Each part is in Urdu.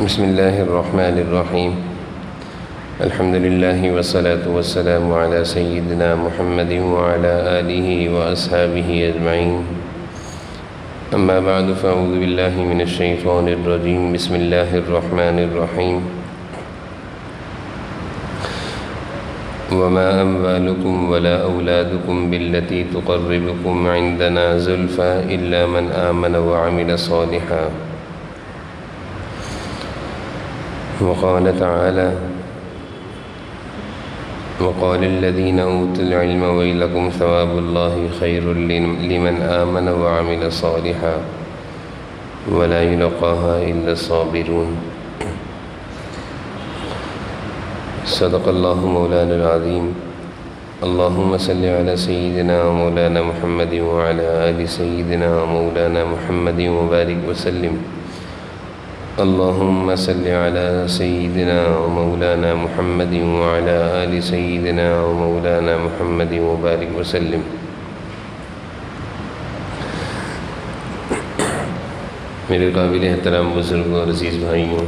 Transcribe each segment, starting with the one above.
بسم الله الرحمن الرحيم. الحمد لله والصلاة والسلام على سيدنا محمد وعلى آله وأصحابه أجمعين. أما بعد فأعوذ بالله من الشيطان الرجيم. بسم الله الرحمن الرحيم. وما أموالكم ولا أولادكم بالتي تقربكم عندنا زلفى إلا من آمن وعمل صالحا. وقال تعالى: وقال الذين أوتوا العلم ويلكم ثواب الله خير لمن آمن وعمل صالحا ولا يلقاها إلا الصابرون. صدق الله مولانا العظيم. اللهم صل على سيدنا مولانا محمد وعلى آل سيدنا مولانا محمد وبارك وسلم. اللهم صل على سيدنا مولانا محمد وعلى آل سيدنا مولانا محمد وبارك وسلم. میرے قابل احترام بزرگوں اور عزیز بھائیوں،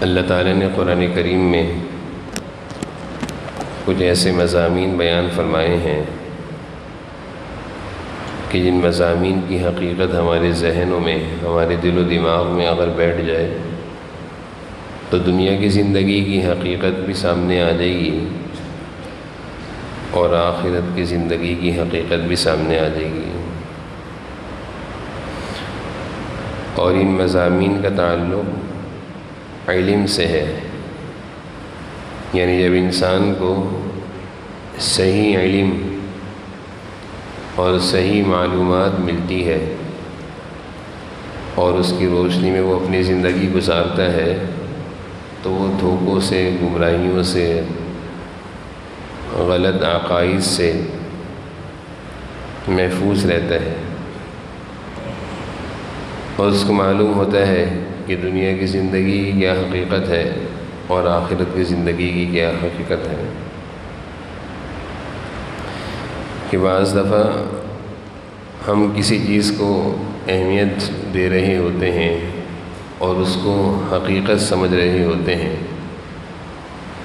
اللہ تعالیٰ نے قرآن کریم میں کچھ ایسے مضامین بیان فرمائے ہیں کہ جن مضامین کی حقیقت ہمارے ذہنوں میں، ہمارے دل و دماغ میں اگر بیٹھ جائے تو دنیا کی زندگی کی حقیقت بھی سامنے آ جائے گی اور آخرت کی زندگی کی حقیقت بھی سامنے آ جائے گی. اور ان مضامین کا تعلق علم سے ہے، یعنی جب انسان کو صحیح علم اور صحیح معلومات ملتی ہے اور اس کی روشنی میں وہ اپنی زندگی گزارتا ہے تو وہ دھوکوں سے، گمراہیوں سے، غلط عقائد سے محفوظ رہتا ہے اور اس کو معلوم ہوتا ہے کہ دنیا کی زندگی کی کیا حقیقت ہے اور آخرت کی زندگی کی کیا حقیقت ہے. کہ بعض دفعہ ہم کسی چیز کو اہمیت دے رہے ہوتے ہیں اور اس کو حقیقت سمجھ رہے ہوتے ہیں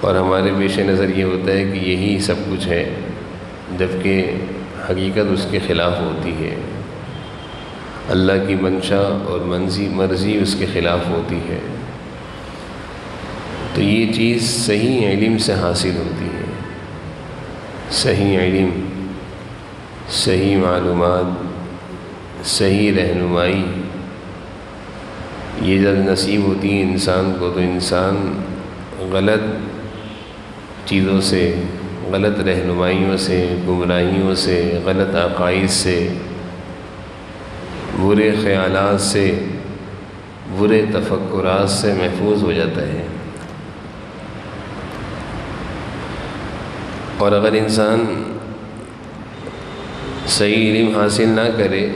اور ہمارے پیش نظر یہ ہوتا ہے کہ یہی سب کچھ ہے، جبکہ حقیقت اس کے خلاف ہوتی ہے. اللہ کی منشا اور مرضی اس کے خلاف ہوتی ہے. تو یہ چیز صحیح علم سے حاصل ہوتی ہے. صحیح علم، صحیح معلومات، صحیح رہنمائی یہ جب نصیب ہوتی ہے انسان کو تو انسان غلط چیزوں سے، غلط رہنمائیوں سے، گمراہیوں سے، غلط عقائد سے، برے خیالات سے، برے تفکرات سے محفوظ ہو جاتا ہے. اور اگر انسان صحیح علم حاصل نہ کرے،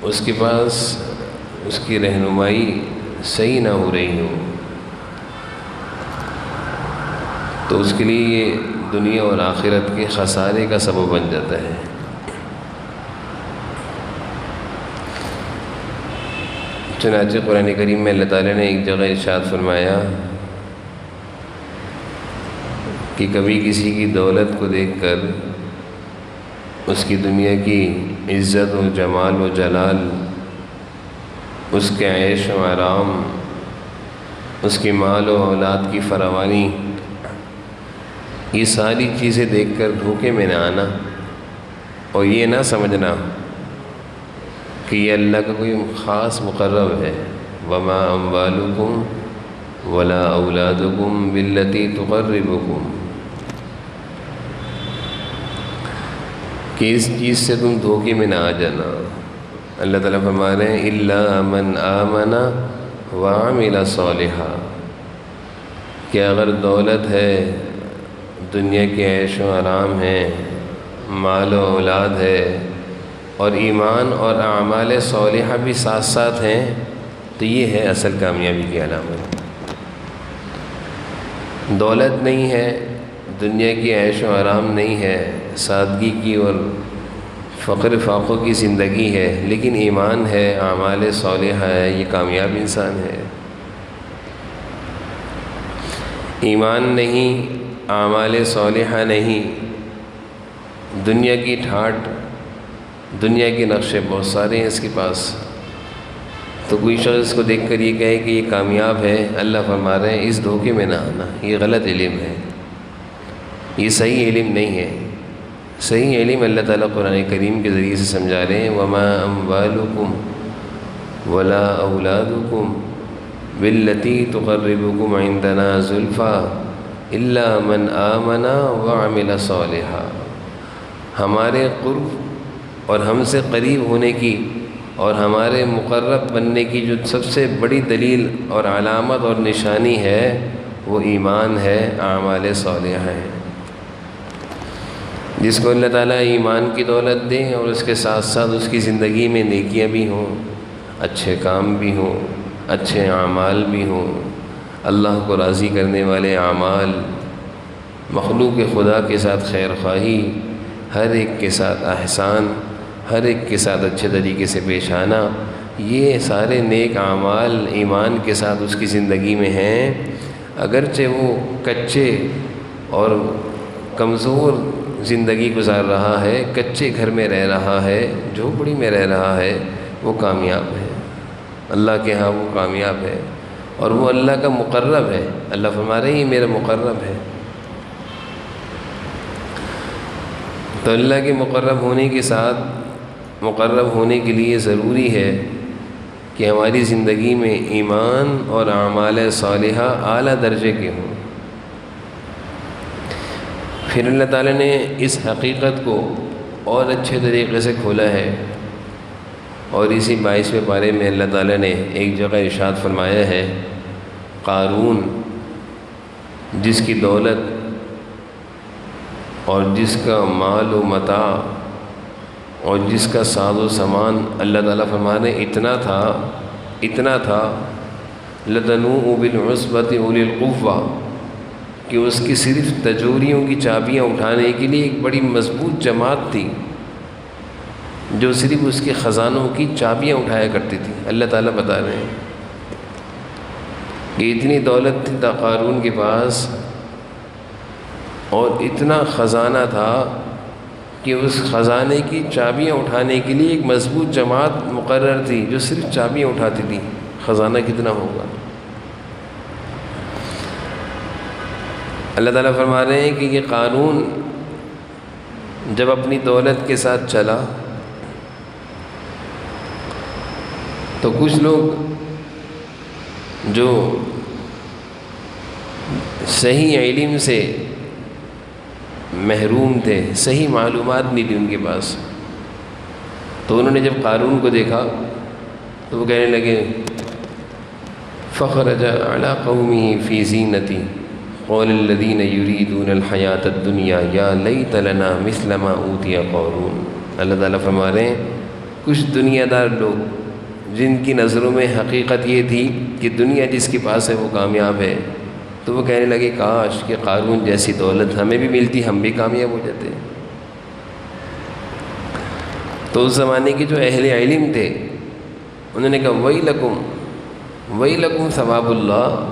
اس کے پاس اس کی رہنمائی صحیح نہ ہو رہی ہو، تو اس کے لیے یہ دنیا اور آخرت کے خسارے کا سبب بن جاتا ہے. چنانچہ قرآن کریم میں اللہ تعالیٰ نے ایک جگہ ارشاد فرمایا کہ کبھی کسی کی دولت کو دیکھ کر، اس کی دنیا کی عزت و جمال و جلال، اس کے عیش و آرام، اس کی مال و اولاد کی فراوانی، یہ ساری چیزیں دیکھ کر دھوکے میں نہ آنا اور یہ نہ سمجھنا کہ یہ اللہ کا کوئی خاص مقرب ہے. وما اموالکم ولا اولادکم باللتی تقربکم، کہ اس چیز سے تم دھوکے میں نہ آ جانا. اللہ تعالیٰ فرما رہے ہیں الا من آمن وعمل صالحا، کہ اگر دولت ہے، دنیا کے عیش و آرام ہے، مال و اولاد ہے اور ایمان اور اعمال صالحہ بھی ساتھ ساتھ ہیں، تو یہ ہے اصل کامیابی کی علامت. دولت نہیں ہے، دنیا کی عیش و آرام نہیں ہے، سادگی کی اور فقر فاقوں کی زندگی ہے، لیکن ایمان ہے، اعمال صالحہ ہے، یہ کامیاب انسان ہے۔ ایمان نہیں، اعمال صالحہ نہیں، دنیا کی ٹھاٹ، دنیا کے نقشے بہت سارے ہیں اس کے پاس، تو کوئی شخص اس کو دیکھ کر یہ کہے کہ یہ کامیاب ہے، اللہ فرما رہے ہیں اس دھوکے میں نہ آنا، یہ غلط علم ہے، یہ صحیح علم نہیں ہے۔ صحیح علم اللہ تعالیٰ قرآن کریم کے ذریعے سے سمجھا رہے ہیں، وَمَا أَمْوَالُكُمْ وَلَا أَوْلَادُكُمْ بِالَّتِي تُقَرِّبُكُمْ عِنْدَنَا زُلْفَىٰ إِلَّا مَنْ آمَنَ وَعَمِلَ صَالِحًا، ہمارے قرب اور ہم سے قریب ہونے کی اور ہمارے مقرب بننے کی جو سب سے بڑی دلیل اور علامت اور نشانی ہے وہ ایمان ہے، اعمال صالحہ ہیں۔ جس کو اللہ تعالیٰ ایمان کی دولت دے اور اس کے ساتھ ساتھ اس کی زندگی میں نیکیاں بھی ہوں، اچھے کام بھی ہوں، اچھے اعمال بھی ہوں، اللہ کو راضی کرنے والے اعمال، مخلوق خدا کے ساتھ خیر خواہی، ہر ایک کے ساتھ احسان، ہر ایک کے ساتھ اچھے طریقے سے پیش آنا، یہ سارے نیک اعمال ایمان کے ساتھ اس کی زندگی میں ہیں، اگرچہ وہ کچے اور کمزور زندگی گزار رہا ہے، کچے گھر میں رہ رہا ہے، جھوپڑی میں رہ رہا ہے، وہ کامیاب ہے، اللہ کے ہاں وہ کامیاب ہے، اور وہ اللہ کا مقرب ہے۔ اللہ فرما رہے ہیں یہ میرا مقرب ہے۔ تو اللہ کے مقرب ہونے کے ساتھ، مقرب ہونے کے لیے ضروری ہے کہ ہماری زندگی میں ایمان اور اعمال صالحہ اعلیٰ درجے کے ہوں۔ پھر اللہ تعالیٰ نے اس حقیقت کو اور اچھے طریقے سے کھولا ہے، اور اسی 22ویں پارے میں اللہ تعالیٰ نے ایک جگہ ارشاد فرمایا ہے، قارون جس کی دولت اور جس کا مال و متاع اور جس کا ساز و سامان اللہ تعالیٰ فرمانے اتنا تھا لَتَنُوءُ بِالْعُصْبَةِ أُولِي الْقُوَّةِ، کہ اس کی صرف تجوریوں کی چابیاں اٹھانے کے لیے ایک بڑی مضبوط جماعت تھی جو صرف اس کے خزانوں کی چابیاں اٹھایا کرتی تھی۔ اللہ تعالیٰ بتا رہے ہیں کہ اتنی دولت تھی قارون کے پاس اور اتنا خزانہ تھا کہ اس خزانے کی چابیاں اٹھانے کے لیے ایک مضبوط جماعت مقرر تھی جو صرف چابیاں اٹھاتی تھی۔ خزانہ کتنا ہوگا؟ اللہ تعالیٰ فرما رہے ہیں کہ یہ قارون جب اپنی دولت کے ساتھ چلا تو کچھ لوگ جو صحیح علم سے محروم تھے، صحیح معلومات نہیں تھی ان کے پاس، تو انہوں نے جب قارون کو دیکھا تو وہ کہنے لگے فخرج علی قومہ فی زینتی قال الذین یریدون الحیاۃ الدنیا یا لیت لنا مثل ما اوتی قارون۔ اللہ تعالیٰ فرما رہے ہیں کچھ دنیا دار لوگ جن کی نظروں میں حقیقت یہ تھی کہ دنیا جس کے پاس ہے وہ کامیاب ہے، تو وہ کہنے لگے کاش کہ قارون جیسی دولت ہمیں بھی ملتی، ہم بھی کامیاب ہو جاتے۔ تو اس زمانے کے جو اہل علم تھے انہوں نے کہا ویلکم ثواب اللہ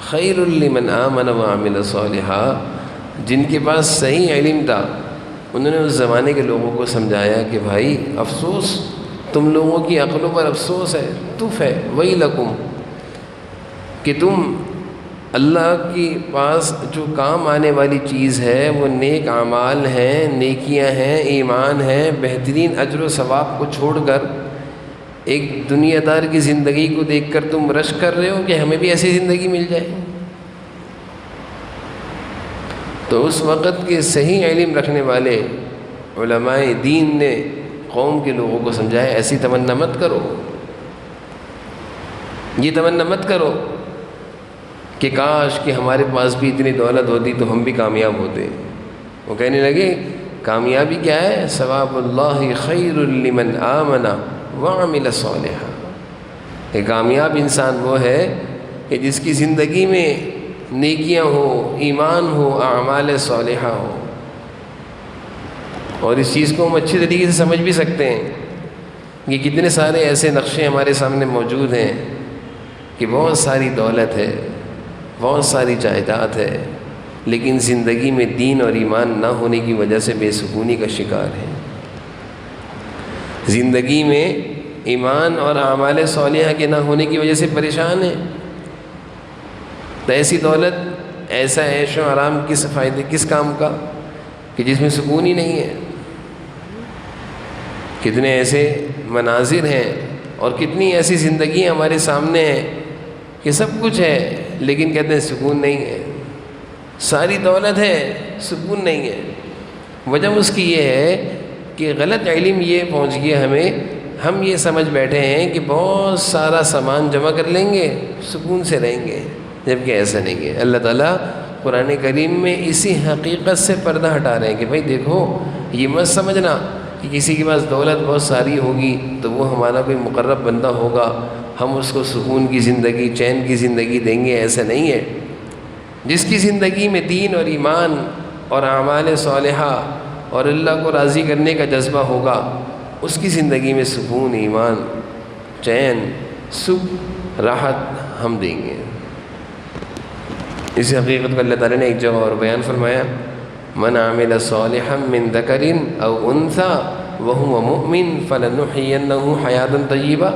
خیر لمن آمن وعمل صالحا۔ جن کے پاس صحیح علم تھا انہوں نے اس زمانے کے لوگوں کو سمجھایا کہ بھائی افسوس، تم لوگوں کی عقلوں پر افسوس ہے، تف ہے، ویلکم، کہ تم اللہ کے پاس جو کام آنے والی چیز ہے وہ نیک اعمال ہیں، نیکیاں ہیں، ایمان ہیں، بہترین اجر و ثواب کو چھوڑ کر ایک دنیا دار کی زندگی کو دیکھ کر تم رشک کر رہے ہو کہ ہمیں بھی ایسی زندگی مل جائے۔ تو اس وقت کے صحیح علم رکھنے والے علماء دین نے قوم کے لوگوں کو سمجھایا ایسی تمنا مت کرو، یہ تمنا مت کرو کہ کاش کہ ہمارے پاس بھی اتنی دولت ہوتی تو ہم بھی کامیاب ہوتے۔ وہ کہنے لگے کامیابی کیا ہے؟ ثواب اللہ خیر لمن آمن وعمل صالحا، کہ کامیاب انسان وہ ہے کہ جس کی زندگی میں نیکیاں ہو، ایمان ہو، اعمال صالحہ ہو۔ اور اس چیز کو ہم اچھی طریقے سے سمجھ بھی سکتے ہیں کہ کتنے سارے ایسے نقشے ہمارے سامنے موجود ہیں کہ بہت ساری دولت ہے، بہت ساری جائیداد ہے، لیکن زندگی میں دین اور ایمان نہ ہونے کی وجہ سے بے سکونی کا شکار ہے۔ زندگی میں ایمان اور اعمال صالحہ کے نہ ہونے کی وجہ سے پریشان ہے۔ تو ایسی دولت، ایسا عیش و آرام کس فائدے، کس کام کا کہ جس میں سکون ہی نہیں ہے۔ کتنے ایسے مناظر ہیں اور کتنی ایسی زندگی ہمارے سامنے ہیں کہ سب کچھ ہے لیکن کہتے ہیں سکون نہیں ہے، ساری دولت ہے سکون نہیں ہے۔ وجہ اس کی یہ ہے کہ غلط علم یہ پہنچ گیا ہمیں، ہم یہ سمجھ بیٹھے ہیں کہ بہت سارا سامان جمع کر لیں گے سکون سے رہیں گے، جبکہ ایسا نہیں ہے۔ اللہ تعالیٰ قرآن کریم میں اسی حقیقت سے پردہ ہٹا رہے ہیں کہ بھائی دیکھو، یہ مت سمجھنا کہ کسی کے پاس دولت بہت ساری ہوگی تو وہ ہمارا کوئی مقرب بندہ ہوگا، ہم اس کو سکون کی زندگی، چین کی زندگی دیں گے، ایسا نہیں ہے۔ جس کی زندگی میں دین اور ایمان اور اعمال صالحہ اور اللہ کو راضی کرنے کا جذبہ ہوگا، اس کی زندگی میں سکون، ایمان، چین، سکھ، راحت ہم دیں گے۔ اس حقیقت کو اللہ تعالیٰ نے ایک جگہ اور بیان فرمایا، من عمل صالحا من ذکر او انثی وهو مؤمن فلنحینہ حیاتا طیبہ،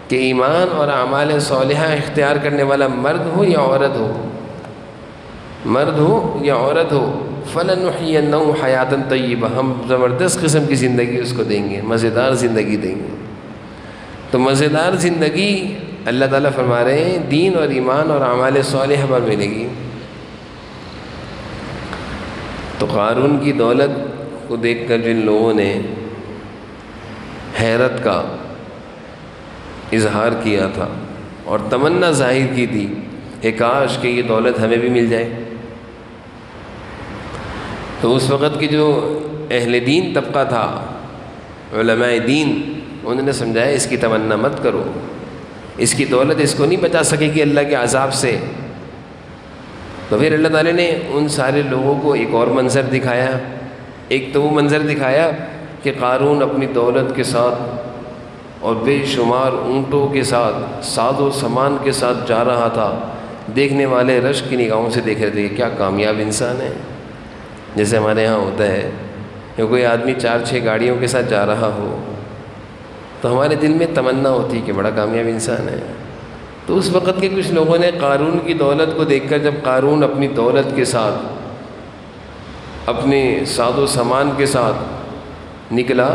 کہ ایمان اور اعمال صالحہ اختیار کرنے والا مرد ہو یا عورت ہو، مرد ہو یا عورت ہو، فلنحینہ حیاتا طیبہ، ہم زبردست قسم کی زندگی اس کو دیں گے، مزیدار زندگی دیں گے۔ تو مزیدار زندگی اللہ تعالیٰ فرما رہے ہیں دین اور ایمان اور اعمال صالحہ پر ملے گی۔ تو قارون کی دولت کو دیکھ کر جن لوگوں نے حیرت کا اظہار کیا تھا اور تمنا ظاہر کی تھی کہ کاش کہ یہ دولت ہمیں بھی مل جائے، تو اس وقت کی جو اہل دین طبقہ تھا، علماء دین، انہوں نے سمجھایا اس کی تمنا مت کرو، اس کی دولت اس کو نہیں بچا سکے گی اللہ کے عذاب سے۔ تو پھر اللہ تعالیٰ نے ان سارے لوگوں کو ایک اور منظر دکھایا۔ ایک تو وہ منظر دکھایا کہ قارون اپنی دولت کے ساتھ اور بے شمار اونٹوں کے ساتھ، ساز و سامان کے ساتھ جا رہا تھا، دیکھنے والے رشک کی نگاہوں سے دیکھ رہے تھے کہ کیا کامیاب انسان ہے۔ جیسے ہمارے یہاں ہوتا ہے کہ کوئی آدمی 4-6 گاڑیوں کے ساتھ جا رہا ہو تو ہمارے دل میں تمنا ہوتی ہے کہ بڑا کامیاب انسان ہے۔ تو اس وقت کے کچھ لوگوں نے قارون کی دولت کو دیکھ کر، جب قارون اپنی دولت کے ساتھ، اپنے ساز و سامان کے ساتھ نکلا،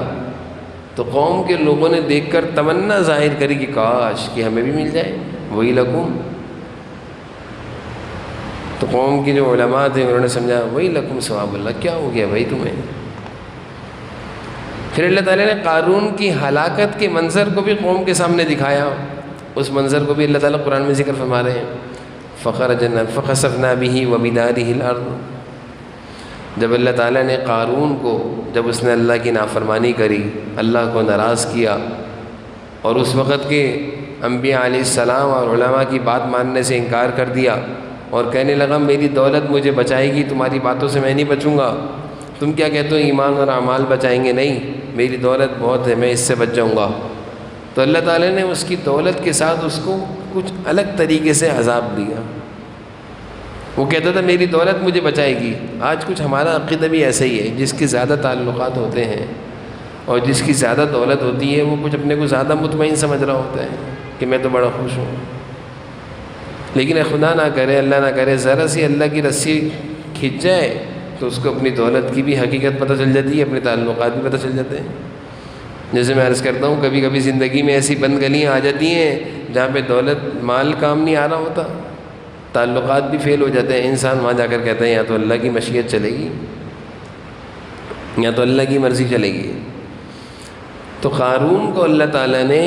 تو قوم کے لوگوں نے دیکھ کر تمنا ظاہر کری کہ کاش کہ ہمیں بھی مل جائے، وہی لکم۔ تو قوم کے جو علماء تھے انہوں نے سمجھا وہی لکم ثواب اللہ، کیا ہو گیا بھائی تمہیں؟ پھر اللہ تعالیٰ نے قارون کی ہلاکت کے منظر کو بھی قوم کے سامنے دکھایا۔ اس منظر کو بھی اللہ تعالیٰ قرآن میں ذکر فرما رہے ہیں، فخسفنا بہ وبدارہ الارض۔ جب اللہ تعالیٰ نے قارون کو، جب اس نے اللہ کی نافرمانی کری، اللہ کو ناراض کیا، اور اس وقت کے انبیاء علیہ السلام اور علماء کی بات ماننے سے انکار کر دیا اور کہنے لگا میری دولت مجھے بچائے گی، تمہاری باتوں سے میں نہیں بچوں گا، تم کیا کہتے ہو ایمان اور اعمال بچائیں گے؟ نہیں، میری دولت بہت ہے، میں اس سے بچ جاؤں گا۔ تو اللہ تعالیٰ نے اس کی دولت کے ساتھ اس کو کچھ الگ طریقے سے عذاب دیا۔ وہ کہتا تھا میری دولت مجھے بچائے گی۔ آج کچھ ہمارا عقیدہ بھی ایسا ہی ہے، جس کے زیادہ تعلقات ہوتے ہیں اور جس کی زیادہ دولت ہوتی ہے وہ کچھ اپنے کو زیادہ مطمئن سمجھ رہا ہوتا ہے کہ میں تو بڑا خوش ہوں، لیکن خدا نہ کرے، اللہ نہ کرے، ذرا سی اللہ کی رسی کھنچ جائے تو اس کو اپنی دولت کی بھی حقیقت پتہ چل جاتی ہے، اپنے تعلقات بھی پتہ چل جاتے ہیں۔ جیسے میں عرض کرتا ہوں، کبھی کبھی زندگی میں ایسی بند گلیاں آ جاتی ہیں جہاں پہ دولت، مال کام نہیں آ رہا ہوتا، تعلقات بھی فیل ہو جاتے ہیں، انسان وہاں جا کر کہتا ہے یا تو اللہ کی مشیت چلے گی یا تو اللہ کی مرضی چلے گی۔ تو قارون کو اللہ تعالیٰ نے،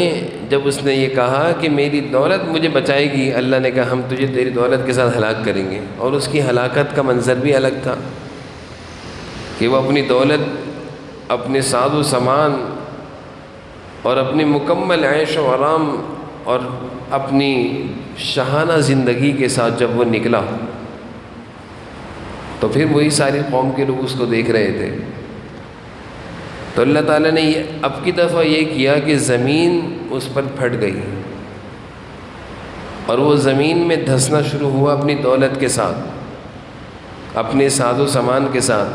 جب اس نے یہ کہا کہ میری دولت مجھے بچائے گی، اللہ نے کہا ہم تجھے تیری دولت کے ساتھ ہلاک کریں گے۔ اور اس کی ہلاکت کا منظر بھی الگ تھا کہ وہ اپنی دولت، اپنے ساز و سامان اور اپنی مکمل عیش و آرام اور اپنی شاہانہ زندگی کے ساتھ جب وہ نکلا تو پھر وہی ساری قوم کے لوگ اس کو دیکھ رہے تھے تو اللہ تعالیٰ نے اب کی دفعہ یہ کیا کہ زمین اس پر پھٹ گئی اور وہ زمین میں دھسنا شروع ہوا اپنی دولت کے ساتھ، اپنے ساز و سامان کے ساتھ،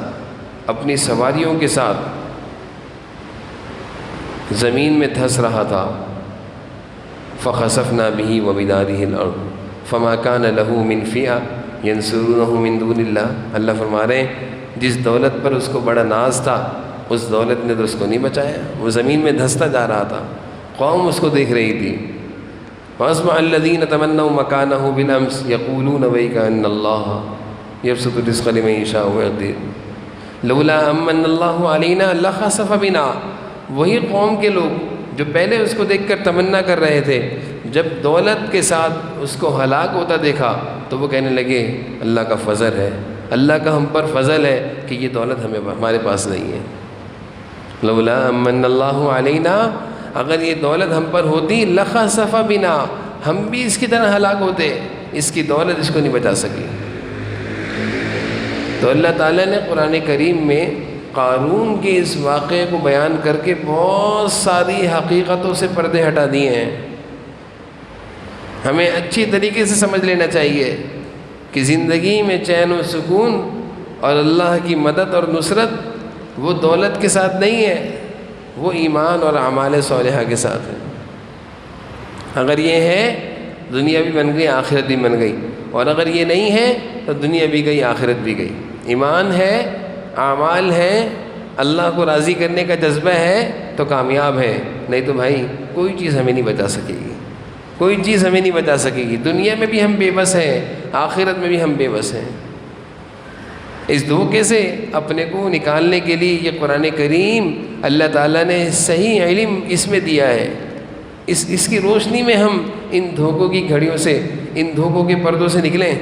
اپنی سواریوں کے ساتھ زمین میں دھس رہا تھا۔ فخسفنا به وبداره الارض فما كان له من فئة ينصرونه من دون الله۔ اللہ فرما رہے ہیں جس دولت پر اس کو بڑا ناز تھا اس دولت نے تو اس کو نہیں بچایا، وہ زمین میں دھستا جا رہا تھا، قوم اس کو دیکھ رہی تھی۔ وَأَصْبَحَ الَّذِينَ تَمَنَّوْا مَكَانَهُ بِالْأَمْسِ يَقُولُونَ وَيْكَ أَنَّ اللَّهَ يَبْسُطُ الرِّزْقَ لِمَن يَشَاءُ وَيَقْدِرُ لَوْلَا أَمَّنَّ اللَّهُ عَلَيْنَا لَخَسَفَ بِنَا۔ وہی قوم کے لوگ جو پہلے اس کو دیکھ کر تمنا کر رہے تھے، جب دولت کے ساتھ اس کو ہلاک ہوتا دیکھا تو وہ کہنے لگے اللہ کا فضل ہے، اللہ کا ہم پر فضل ہے کہ یہ دولت ہمارے پاس نہیں ہے۔ لولا امن اللہ علینا، اگر یہ دولت ہم پر ہوتی لخسف بنا، ہم بھی اس کی طرح ہلاک ہوتے، اس کی دولت اس کو نہیں بچا سکی۔ تو اللہ تعالیٰ نے قرآن کریم میں قارون کے اس واقعے کو بیان کر کے بہت ساری حقیقتوں سے پردے ہٹا دیے ہیں۔ ہمیں اچھی طریقے سے سمجھ لینا چاہیے کہ زندگی میں چین و سکون اور اللہ کی مدد اور نصرت وہ دولت کے ساتھ نہیں ہے، وہ ایمان اور اعمال صالحہ کے ساتھ ہے۔ اگر یہ ہے دنیا بھی بن گئی آخرت بھی بن گئی، اور اگر یہ نہیں ہے تو دنیا بھی گئی آخرت بھی گئی۔ ایمان ہے، اعمال ہیں، اللہ کو راضی کرنے کا جذبہ ہے تو کامیاب ہے، نہیں تو بھائی کوئی چیز ہمیں نہیں بچا سکے گی، کوئی چیز ہمیں نہیں بچا سکے گی۔ دنیا میں بھی ہم بے بس ہیں، آخرت میں بھی ہم بے بس ہیں۔ اس دھوکے سے اپنے کو نکالنے کے لیے یہ قرآن کریم اللہ تعالیٰ نے صحیح علم اس میں دیا ہے، اس کی روشنی میں ہم ان دھوکوں کی گھڑیوں سے، ان دھوکوں کے پردوں سے نکلیں۔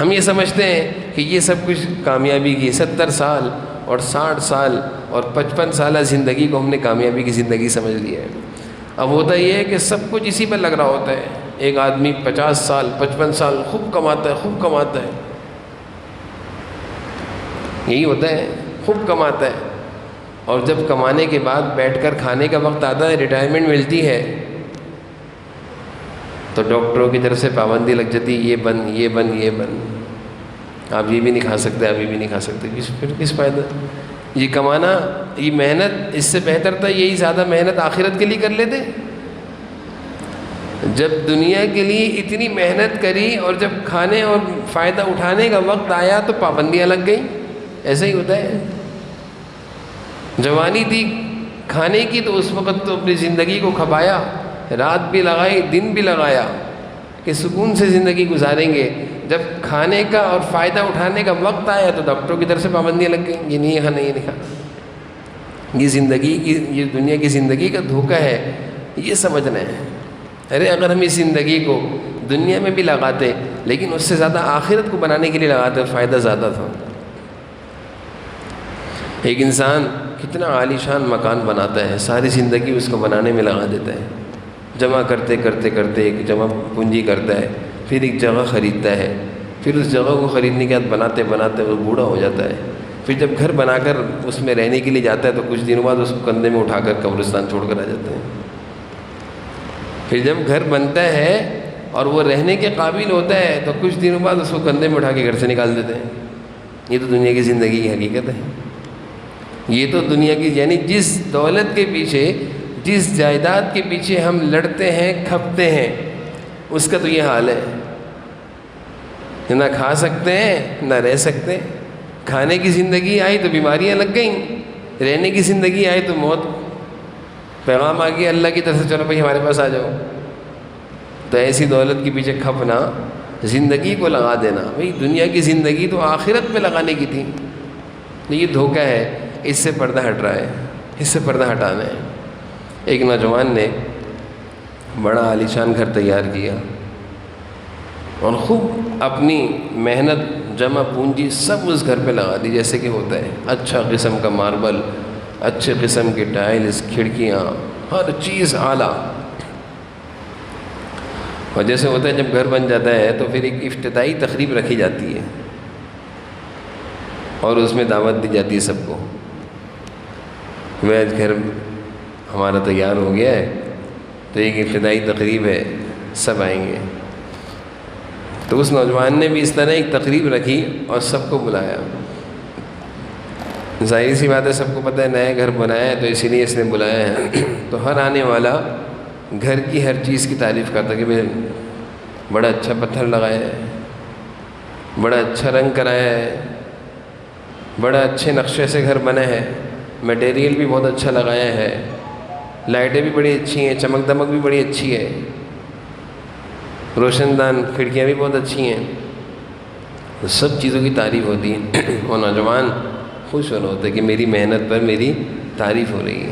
ہم یہ سمجھتے ہیں کہ یہ سب کچھ کامیابی کی 70 سال اور 60 سال اور 55 سالہ زندگی کو ہم نے کامیابی کی زندگی سمجھ لیا ہے۔ اب ہوتا یہ ہے کہ سب کچھ اسی پر لگ رہا ہوتا ہے۔ ایک آدمی 50 سال 55 سال خوب کماتا ہے، خوب کماتا ہے، یہی ہوتا ہے، خوب کماتا ہے، اور جب کمانے کے بعد بیٹھ کر کھانے کا وقت آتا ہے، ریٹائرمنٹ ملتی ہے، تو ڈاکٹروں کی طرف سے پابندی لگ جاتی، یہ بن یہ بن یہ بن، آپ یہ بھی نہیں کھا سکتے، آپ یہ بھی نہیں کھا سکتے، پھر کس فائدہ؟ یہ کمانا، یہ محنت، اس سے بہتر تھا یہی زیادہ محنت آخرت کے لیے کر لیتے۔ جب دنیا کے لیے اتنی محنت کری اور جب کھانے اور فائدہ اٹھانے کا وقت آیا تو پابندیاں لگ گئیں۔ ایسا ہی ہوتا ہے، جوانی تھی کھانے کی تو اس وقت تو اپنی زندگی کو کھپایا، رات بھی لگائی دن بھی لگایا کہ سکون سے زندگی گزاریں گے۔ جب کھانے کا اور فائدہ اٹھانے کا وقت آیا تو ڈاکٹروں کی طرف سے پابندیاں لگ گئیں، یہ نہیں کھانا یہ نہیں کھانا۔ یہ زندگی کی، یہ دنیا کی زندگی کا دھوکہ ہے، یہ سمجھنا ہے۔ ارے اگر ہم اس زندگی کو دنیا میں بھی لگاتے لیکن اس سے زیادہ آخرت کو بنانے کے لیے لگاتے فائدہ زیادہ تھا۔ ایک انسان کتنا عالی شان مکان بناتا ہے، ساری زندگی اس کو بنانے میں لگا دیتا ہے، جمع کرتے کرتے کرتے ایک جمع پونجی کرتا ہے، پھر ایک جگہ خریدتا ہے، پھر اس جگہ کو خریدنے کے بعد بناتے بناتے وہ بوڑھا ہو جاتا ہے، پھر جب گھر بنا کر اس میں رہنے کے لیے جاتا ہے تو کچھ دنوں بعد اس کو کندھے میں اٹھا کر قبرستان چھوڑ کر آ جاتے ہیں۔ پھر جب گھر بنتا ہے اور وہ رہنے کے قابل ہوتا ہے تو کچھ دنوں بعد اس کو کندھے میں اٹھا کے گھر سے نکال دیتے ہیں۔ یہ تو دنیا کی زندگی کی حقیقت ہے۔ یہ تو دنیا کی، یعنی جس دولت کے پیچھے، جس جائیداد کے پیچھے ہم لڑتے ہیں کھپتے ہیں، اس کا تو یہ حال ہے، نہ کھا سکتے ہیں نہ رہ سکتے۔ کھانے کی زندگی آئی تو بیماریاں لگ گئیں، رہنے کی زندگی آئی تو موت، پیغام آ گیا اللہ کی طرف سے چلو بھائی ہمارے پاس آ جاؤ۔ تو ایسی دولت کے پیچھے کھپنا، زندگی کو لگا دینا، بھائی دنیا کی زندگی تو آخرت پہ لگانے کی تھی، یہ دھوکہ ہے، اس سے پردہ ہٹ رہا ہے، اس سے پردہ ہٹانا ہے۔ ایک نوجوان نے بڑا عالیشان گھر تیار کیا اور خوب اپنی محنت جمع پونجی سب اس گھر پہ لگا دی، جیسے کہ ہوتا ہے اچھا قسم کا ماربل، اچھے قسم کے ٹائلز، کھڑکیاں، ہر چیز اعلیٰ۔ اور جیسے ہوتا ہے جب گھر بن جاتا ہے تو پھر ایک افتتاحی تقریب رکھی جاتی ہے اور اس میں دعوت دی جاتی ہے سب کو، وہ آج گھر ہمارا تیار ہو گیا ہے، تو ایک ابتدائی تقریب ہے، سب آئیں گے۔ تو اس نوجوان نے بھی اس طرح ایک تقریب رکھی اور سب کو بلایا۔ ظاہر سی بات ہے، سب کو پتہ ہے نیا گھر بنایا ہے، تو اسی لیے اس نے بلایا ہے۔ تو ہر آنے والا گھر کی ہر چیز کی تعریف کرتا کہ بھائی بڑا اچھا پتھر لگایا ہے، بڑا اچھا رنگ کرایا ہے، بڑا اچھے نقشے سے گھر بنا ہے، میٹیریل بھی بہت اچھا لگایا ہے، لائٹیں بھی بڑی اچھی ہیں، چمک دمک بھی بڑی اچھی ہے، روشن دان کھڑکیاں بھی بہت اچھی ہیں۔ تو سب چیزوں کی تعریف ہوتی ہے، وہ نوجوان خوش ہونا ہوتا ہے کہ میری محنت پر میری تعریف ہو رہی ہے۔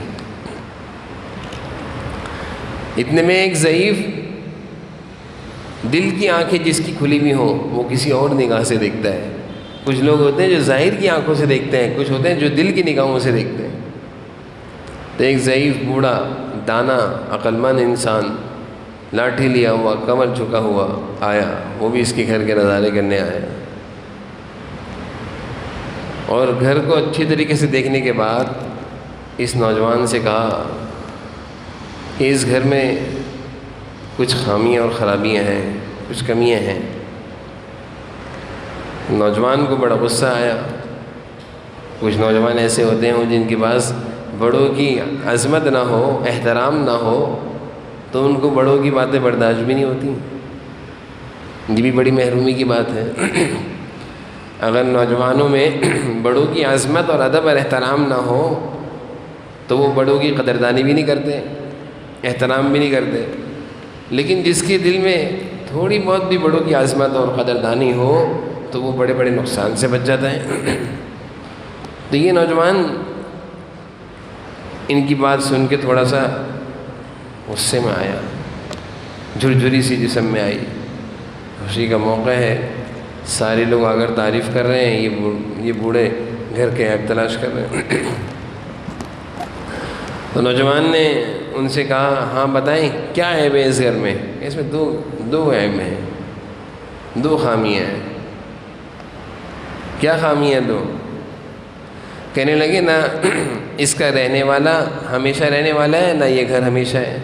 اتنے میں ایک ضعیف دل کی آنکھیں جس کی کھلی ہوئی ہوں وہ کسی اور نگاہ سے دیکھتا ہے۔ کچھ لوگ ہوتے ہیں جو ظاہر کی آنکھوں سے دیکھتے ہیں، کچھ ہوتے ہیں جو دل کی نگاہوں سے دیکھتے ہیں۔ تو ایک ضعیف بوڑھا دانا عقلمند انسان لاٹھی لیا ہوا کمر جھکا ہوا آیا، وہ بھی اس کے گھر کے نظارے کرنے آیا، اور گھر کو اچھی طریقے سے دیکھنے کے بعد اس نوجوان سے کہا کہ اس گھر میں کچھ خامیاں اور خرابیاں ہیں، کچھ کمیاں ہیں۔ نوجوان کو بڑا غصہ آیا۔ کچھ نوجوان ایسے ہوتے ہیں جن کے پاس بڑوں کی عظمت نہ ہو، احترام نہ ہو، تو ان کو بڑوں کی باتیں برداشت بھی نہیں ہوتی۔ یہ بھی بڑی محرومی کی بات ہے۔ اگر نوجوانوں میں بڑوں کی عظمت اور ادب اور احترام نہ ہو تو وہ بڑوں کی قدردانی بھی نہیں کرتے، احترام بھی نہیں کرتے۔ لیکن جس کے دل میں تھوڑی بہت بھی بڑوں کی عظمت اور قدردانی ہو تو وہ بڑے بڑے نقصان سے بچ جاتا ہے۔ تو یہ نوجوان ان کی بات سن کے تھوڑا سا غصے میں آیا، جھرجھری سی جسم میں آئی۔ خوشی کا موقع ہے، سارے لوگ اگر تعریف کر رہے ہیں، یہ بوڑھے گھر کے عیب تلاش کر رہے ہیں۔ تو نوجوان نے ان سے کہا ہاں بتائیں کیا عیب ہے اس گھر میں؟ اس میں دو عیب ہیں، دو خامیاں ہیں۔ کیا خامیاں دو؟ کہنے لگے نہ اس کا رہنے والا ہمیشہ رہنے والا ہے، نہ یہ گھر ہمیشہ ہے،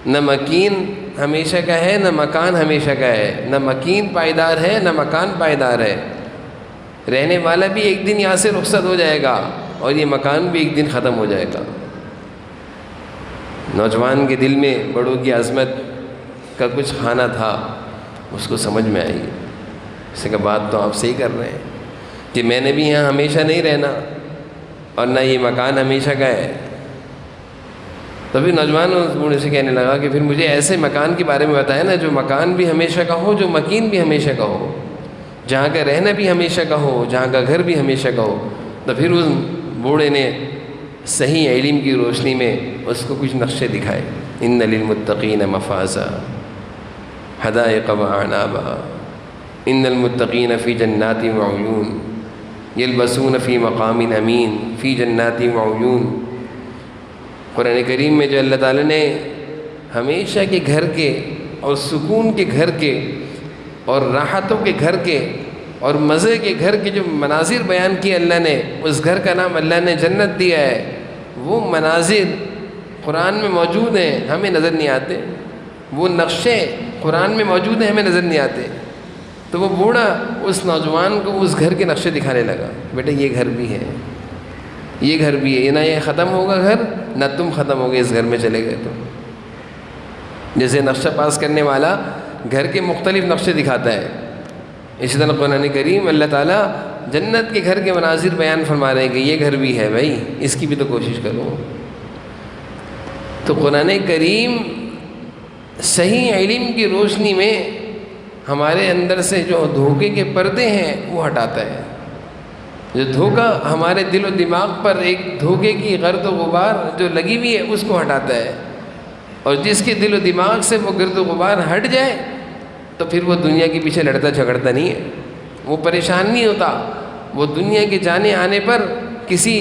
نہ مکین ہمیشہ کا ہے، نہ مکان ہمیشہ کا ہے، نہ مکین پائیدار ہے، نہ مکان پائیدار ہے۔ رہنے والا بھی ایک دن یہاں سے رخصت ہو جائے گا اور یہ مکان بھی ایک دن ختم ہو جائے گا۔ نوجوان کے دل میں بڑوں کی عظمت کا کچھ خانہ تھا، اس کو سمجھ میں آئی۔ اس نے کہا بات تو آپ صحیح کر رہے ہیں کہ میں نے بھی یہاں ہمیشہ نہیں رہنا اور نہ یہ مکان ہمیشہ کا ہے۔ تو پھر نوجوان اس بوڑھے سے کہنے لگا کہ پھر مجھے ایسے مکان کے بارے میں بتایا نا جو مکان بھی ہمیشہ کا ہو، جو مکین بھی ہمیشہ کا ہو، جہاں کا رہنا بھی ہمیشہ کا ہو، جہاں کا گھر بھی ہمیشہ کا ہو۔ تو پھر اس بوڑھے نے صحیح علم کی روشنی میں اس کو کچھ نقشے دکھائے۔ ان للمتقین مفازا حدائق واعنابا ان المتقین فی جنات وعیون یلبسون فی مقام امین فی جنات وعیون۔ قرآن کریم میں جو اللہ تعالیٰ نے ہمیشہ کے گھر کے اور سکون کے گھر کے اور راحتوں کے گھر کے اور مزے کے گھر کے جو مناظر بیان کیے اللہ نے، اس گھر کا نام اللہ نے جنت دیا ہے۔ وہ مناظر قرآن میں موجود ہیں، ہمیں نظر نہیں آتے۔ وہ نقشے قرآن میں موجود ہیں، ہمیں نظر نہیں آتے۔ تو وہ بوڑھا اس نوجوان کو اس گھر کے نقشے دکھانے لگا، بیٹا یہ گھر بھی ہے، یہ گھر بھی ہے، نہ یہ ختم ہوگا گھر، نہ تم ختم ہوگے اس گھر میں چلے گئے تو۔ جیسے نقشہ پاس کرنے والا گھر کے مختلف نقشے دکھاتا ہے، اسی طرح قرآن کریم اللہ تعالیٰ جنت کے گھر کے مناظر بیان فرما رہے ہیں کہ یہ گھر بھی ہے بھائی، اس کی بھی تو کوشش کرو۔ تو قرآن کریم صحیح علم کی روشنی میں ہمارے اندر سے جو دھوکے کے پردے ہیں وہ ہٹاتا ہے۔ جو دھوکہ ہمارے دل و دماغ پر ایک دھوکے کی گرد و غبار جو لگی ہوئی ہے اس کو ہٹاتا ہے، اور جس کے دل و دماغ سے وہ گرد و غبار ہٹ جائے تو پھر وہ دنیا کے پیچھے لڑتا جھگڑتا نہیں ہے، وہ پریشان نہیں ہوتا، وہ دنیا کے جانے آنے پر کسی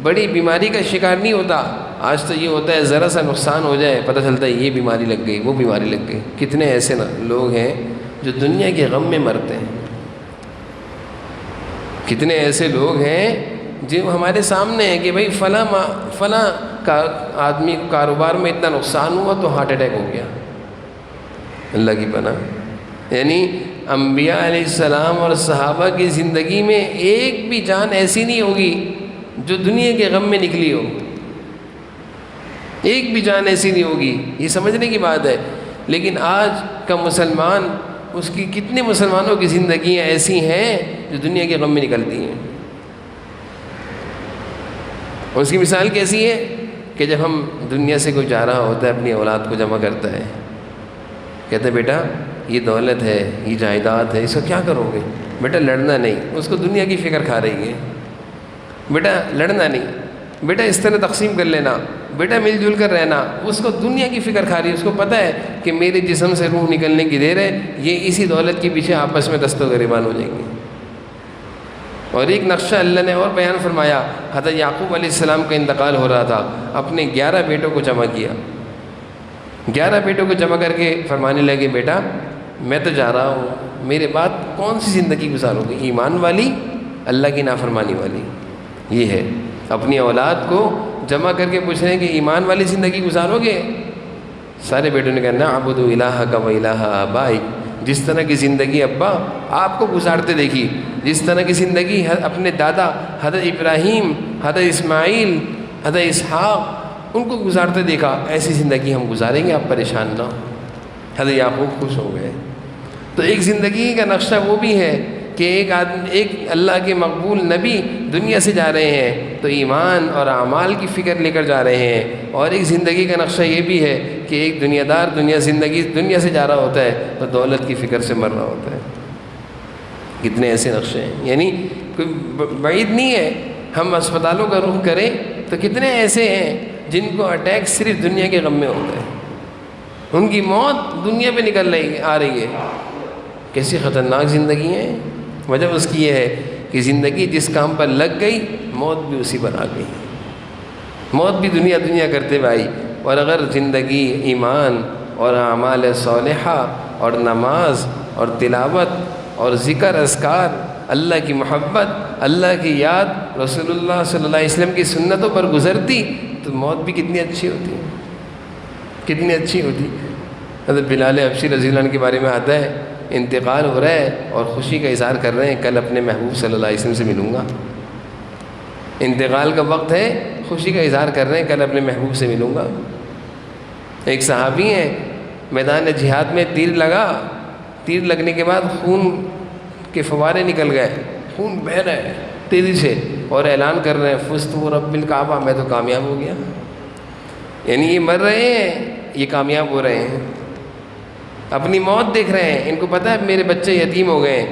بڑی بیماری کا شکار نہیں ہوتا۔ آج تو یہ ہوتا ہے ذرا سا نقصان ہو جائے پتہ چلتا ہے یہ بیماری لگ گئی، وہ بیماری لگ گئی۔ کتنے ایسے لوگ ہیں جو دنیا کے غم میں مرتے ہیں، کتنے ایسے لوگ ہیں جو ہمارے سامنے ہے کہ بھئی فلاں کا آدمی کو کاروبار میں اتنا نقصان ہوا تو ہارٹ اٹیک ہو گیا، اللہ کی پناہ۔ یعنی انبیاء علیہ السلام اور صحابہ کی زندگی میں ایک بھی جان ایسی نہیں ہوگی جو دنیا کے غم میں نکلی ہو، ایک بھی جان ایسی نہیں ہوگی، یہ سمجھنے کی بات ہے۔ لیکن آج کا مسلمان، اس کی کتنے مسلمانوں کی زندگیاں ایسی ہیں جو دنیا کے غم میں نکلتی ہیں۔ اس کی مثال کیسی ہے کہ جب ہم دنیا سے کوئی جا رہا ہوتا ہے، اپنی اولاد کو جمع کرتا ہے، کہتے ہیں بیٹا یہ دولت ہے، یہ جائیداد ہے، اس کا کیا کرو گے؟ بیٹا لڑنا نہیں، اس کو دنیا کی فکر کھا رہی ہے۔ بیٹا لڑنا نہیں، بیٹا اس طرح تقسیم کر لینا، بیٹا مل جل کر رہنا، اس کو دنیا کی فکر کھا رہی ہے۔ اس کو پتہ ہے کہ میرے جسم سے روح نکلنے کی دیر ہے، یہ اسی دولت کے پیچھے آپس میں دست و گریبان ہو جائیں گے۔ اور ایک نقشہ اللہ نے اور بیان فرمایا، حضرت یعقوب علیہ السلام کا انتقال ہو رہا تھا، اپنے 11 بیٹوں کو جمع کیا، 11 بیٹوں کو جمع کر کے فرمانے لگے بیٹا میں تو جا رہا ہوں، میرے بعد کون سی زندگی گزارو گے؟ ایمان والی، اللہ کی نافرمانی والی؟ یہ ہے، اپنی اولاد کو جمع کر کے پوچھ رہے ہیں کہ ایمان والی زندگی گزارو گے؟ سارے بیٹوں نے کہا نعبد الہک و الہ آبائک، جس طرح کی زندگی ابا آپ کو گزارتے دیکھی، جس طرح کی زندگی اپنے دادا حضرت ابراہیم، حضرت اسماعیل، حضرت اسحاق ان کو گزارتے دیکھا، ایسی زندگی ہم گزاریں گے، آپ پریشان نہ ہو۔ حضرت یعقوب خوش ہو گئے۔ تو ایک زندگی کا نقشہ وہ بھی ہے کہ ایک اللہ کے مقبول نبی دنیا سے جا رہے ہیں تو ایمان اور اعمال کی فکر لے کر جا رہے ہیں، اور ایک زندگی کا نقشہ یہ بھی ہے کہ ایک دنیا دار دنیا سے جا رہا ہوتا ہے تو دولت کی فکر سے مر رہا ہوتا ہے۔ کتنے ایسے نقشے ہیں، یعنی کوئی بعید نہیں ہے، ہم اسپتالوں کا رخ کریں تو کتنے ایسے ہیں جن کو اٹیک صرف دنیا کے غم میں ہوتا ہے، ان کی موت دنیا پہ آ رہی ہے۔ کیسی خطرناک زندگی ہیں۔ وجہ اس کی یہ ہے کہ زندگی جس کام پر لگ گئی موت بھی اسی پر آ گئی، موت بھی دنیا کرتے ہوئے آئی۔ اور اگر زندگی ایمان اور اعمال صالحہ اور نماز اور تلاوت اور ذکر اذکار، اللہ کی محبت، اللہ کی یاد، رسول اللہ صلی اللہ علیہ وسلم کی سنتوں پر گزرتی تو موت بھی کتنی اچھی ہوتی ہے، کتنی اچھی ہوتی۔ حضرت بلال حبشی رضی اللہ عنہ کے بارے میں آتا ہے، انتقال ہو رہا ہے اور خوشی کا اظہار کر رہے ہیں کل اپنے محبوب صلی اللہ علیہ وسلم سے ملوں گا۔ انتقال کا وقت ہے، خوشی کا اظہار کر رہے ہیں کل اپنے محبوب سے ملوں گا۔ ایک صحابی ہیں، میدان جہاد میں تیر لگا، تیر لگنے کے بعد خون کے فوارے نکل گئے، خون بہہ رہا ہے تیزی سے، اور اعلان کر رہے ہیں فزت برب الکعبہ، میں تو کامیاب ہو گیا۔ یعنی یہ مر رہے ہیں، یہ کامیاب ہو رہے ہیں، اپنی موت دیکھ رہے ہیں، ان کو پتہ ہے میرے بچے یتیم ہو گئے،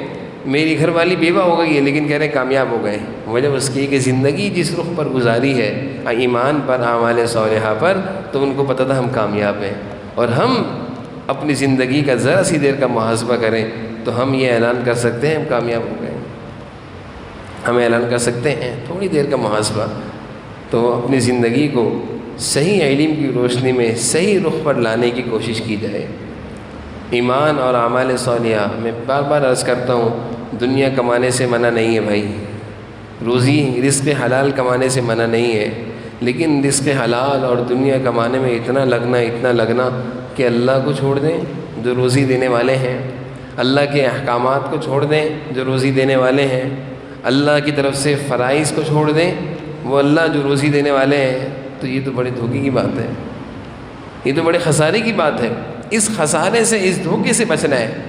میری گھر والی بیوہ ہو گئی ہے، لیکن کہہ رہے ہیں کامیاب ہو گئے۔ وجہ اس کی کہ زندگی جس رخ پر گزاری ہے، ایمان پر، اعمال صالحہ پر، تو ان کو پتہ تھا ہم کامیاب ہیں۔ اور ہم اپنی زندگی کا ذرا سی دیر کا محاسبہ کریں تو ہم یہ اعلان کر سکتے ہیں ہم کامیاب ہو گئے، ہم اعلان کر سکتے ہیں تھوڑی دیر کا محاسبہ۔ تو اپنی زندگی کو صحیح علم کی روشنی میں صحیح رخ پر لانے کی کوشش کی جائے۔ ایمان اور اعمال صالحہ، میں بار بار عرض کرتا ہوں، دنیا کمانے سے منع نہیں ہے بھائی، روزی رزق حلال کمانے سے منع نہیں ہے، لیکن رزق حلال اور دنیا کمانے میں اتنا لگنا کہ اللہ کو چھوڑ دیں جو روزی دینے والے ہیں، اللہ کے احکامات کو چھوڑ دیں جو روزی دینے والے ہیں، اللہ کی طرف سے فرائض کو چھوڑ دیں وہ اللہ جو روزی دینے والے ہیں، تو یہ تو بڑی دھوکے کی بات ہے، یہ تو بڑے خسارے کی بات ہے۔ اس خسارے سے، اس دھوکے سے بچنا ہے۔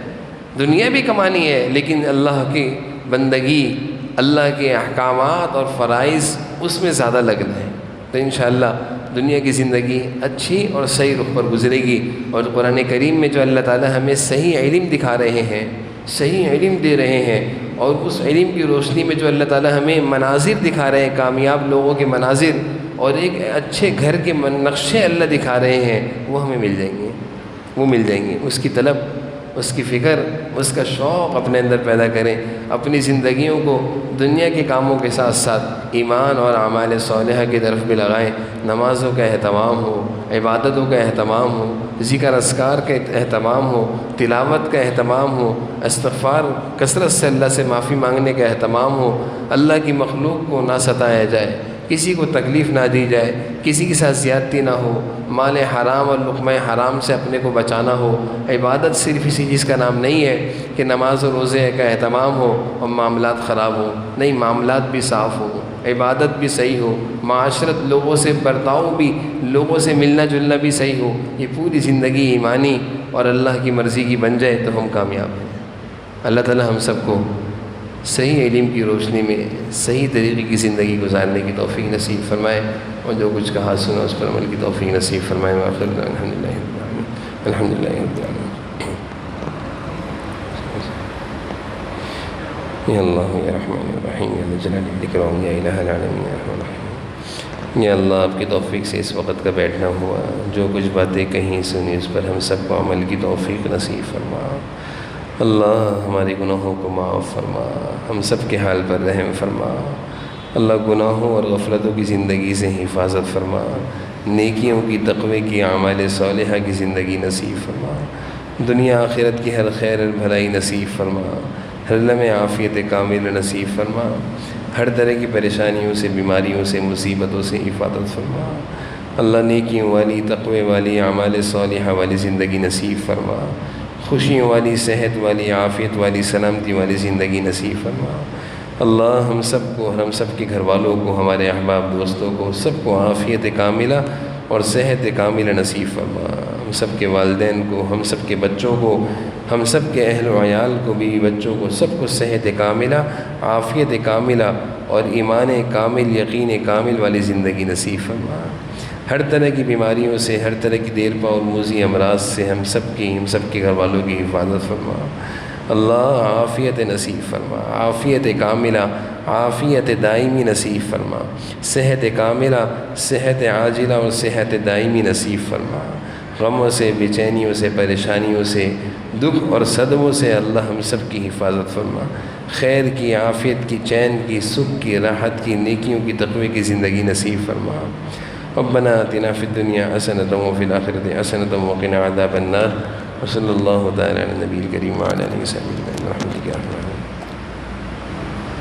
دنیا بھی کمانی ہے لیکن اللہ کی بندگی، اللہ کے احکامات اور فرائض اس میں زیادہ لگنا ہے، تو انشاءاللہ دنیا کی زندگی اچھی اور صحیح رخ پر گزرے گی۔ اور قرآن کریم میں جو اللہ تعالی ہمیں صحیح علم دکھا رہے ہیں، صحیح علم دے رہے ہیں، اور اس علم کی روشنی میں جو اللہ تعالی ہمیں مناظر دکھا رہے ہیں، کامیاب لوگوں کے مناظر اور ایک اچھے گھر کے نقشے اللہ دکھا رہے ہیں، وہ ہمیں مل جائیں گے، وہ مل جائیں گے۔ اس کی طلب اس کی فکر، اس کا شوق اپنے اندر پیدا کریں، اپنی زندگیوں کو دنیا کے کاموں کے ساتھ ساتھ ایمان اور اعمال صالحہ کی طرف بھی لگائیں۔ نمازوں کا اہتمام ہو، عبادتوں کا اہتمام ہو، ذکر اذکار کا اہتمام ہو، تلاوت کا اہتمام ہو، استغفار کثرت سے اللہ سے معافی مانگنے کا اہتمام ہو، اللہ کی مخلوق کو نہ ستایا جائے، کسی کو تکلیف نہ دی جائے، کسی کے ساتھ زیادتی نہ ہو، مال حرام اور لقمہ حرام سے اپنے کو بچانا ہو۔ عبادت صرف اسی چیز کا نام نہیں ہے کہ نماز و روزے کا اہتمام ہو اور معاملات خراب ہوں، نہیں، معاملات بھی صاف ہوں، عبادت بھی صحیح ہو، معاشرت لوگوں سے برتاؤ بھی، لوگوں سے ملنا جلنا بھی صحیح ہو، یہ پوری زندگی ایمانی اور اللہ کی مرضی کی بن جائے تو ہم کامیاب ہیں۔ اللہ تعالی ہم سب کو صحیح علم کی روشنی میں صحیح طریقے کی زندگی گزارنے کی توفیق نصیب فرمائے، اور جو کچھ کہا سنا اس پر عمل کی توفیق نصیب فرمائے۔ الحمدللہ رب العالمین، الحمدللہ رب العالمین۔ یا اللہ یا رحمن الرحیم یا ذا الجلال والاکرام یا الہ العالمین یا ارحم الراحمین۔ یا اللہ آپ کی توفیق سے اس وقت کا بیٹھنا ہوا، جو کچھ باتیں کہیں سنی اس پر ہم سب کو عمل کی توفیق نصیب فرما۔ اللہ ہمارے گناہوں کو معاف فرما، ہم سب کے حال پر رحم فرما۔ اللہ گناہوں اور غفلتوں کی زندگی سے حفاظت فرما، نیکیوں کی، تقوی کی، اعمال صالحہ کی زندگی نصیب فرما، دنیا آخرت کی ہر خیر اور بھلائی نصیب فرما، ہر لمحے عافیت کامل نصیب فرما، ہر طرح کی پریشانیوں سے، بیماریوں سے، مصیبتوں سے حفاظت فرما۔ اللہ نیکیوں والی، تقوی والی، اعمال صالحہ والی زندگی نصیب فرما، خوشیوں والی، صحت والی، عافیت والی، سلامتی والی زندگی نصیب فرما۔ اللہ ہم سب کو، ہم سب کے گھر والوں کو، ہمارے احباب دوستوں کو، سب کو عافیت کاملہ اور صحت کاملہ نصیب فرما۔ ہم سب کے والدین کو، ہم سب کے بچوں کو، ہم سب کے اہل و عیال کو، بیوی بچوں کو، سب کو صحت کاملہ، عافیت کاملہ اور ایمان کامل، یقین کامل والی زندگی نصیب فرما۔ ہر طرح کی بیماریوں سے، ہر طرح کی دیرپا اور موذی امراض سے ہم سب کے گھر والوں کی حفاظت فرما۔ اللہ عافیت نصیب فرما، عافیت کاملہ، عافیت دائمی نصیب فرما، صحت کاملہ، صحت عاجلہ اور صحت دائمی نصیب فرما۔ غموں سے، بے چینیوں سے، پریشانیوں سے، دکھ اور صدموں سے اللہ ہم سب کی حفاظت فرما۔ خیر کی، عافیت کی، چین کی، سکھ کی، راحت کی، نیکیوں کی، تقوی کی زندگی نصیب فرما۔ ربنا آتنا فی الدنیا حسنۃ وفی الآخرۃ حسنۃ وقنا عذاب النار، وصلی اللہ تعالی علی النبی الکریم وعلی آلہ وصحبہ اجمعین برحمتک یا ارحم الراحمین۔